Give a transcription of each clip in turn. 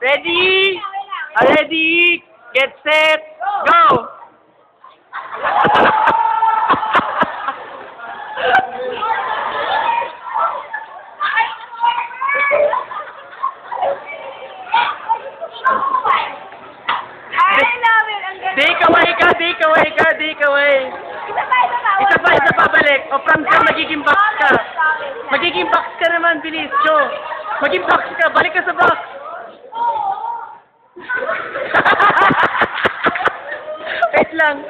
Ready? Ready? Get set, go! Di kaway ka, di kaway ka, di kaway. Isa pa, balik. O, from there, magiging box ka. Magiging box ka naman, bilis, show. Maging box ka, balik ka sa box. Wait lang.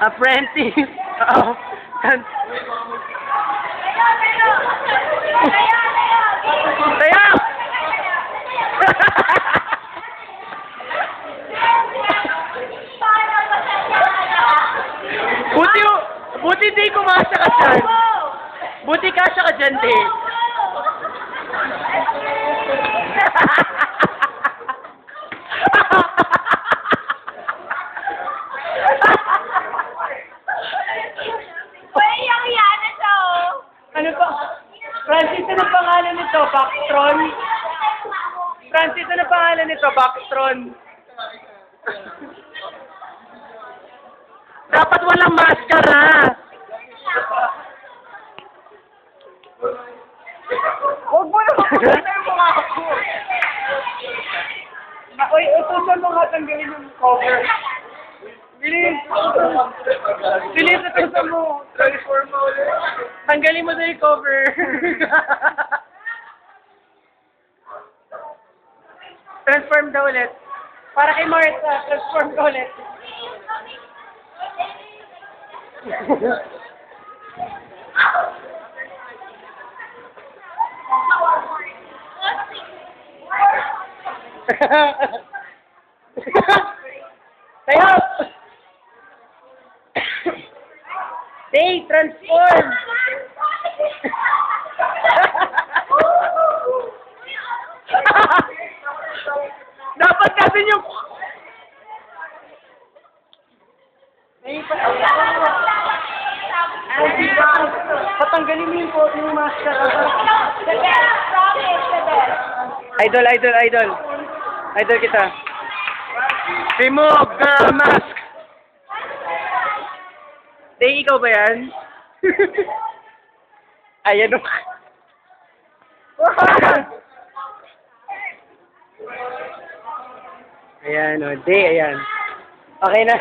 Apprentice. Oo. Tayo! Buti di kumasa ka dyan. Buti kasya ka dyan, di. Ano pa? Francis, ano pangalan nito? Baxtron? Francis, ano pangalan nito? Baxtron? Dapat walang maskara. Huwag mo na magpapalita yung mga ako. Uy, utusan mo nga tanggalin yung cover. Bilis! Bilis, utusan mo. Transform mo ulit. Tanggalin mo na yung cover. Transform daw ulit. Para kay Martha, transform ka ulit. Tayo! Hey, transform! Dapat kasi yung... Patanggalin mo yung maskara. Idol. Idol kita. Remove the mask. Day, ikaw ba yan? Ayan o. Ayan o. Day, ayan. Okay na.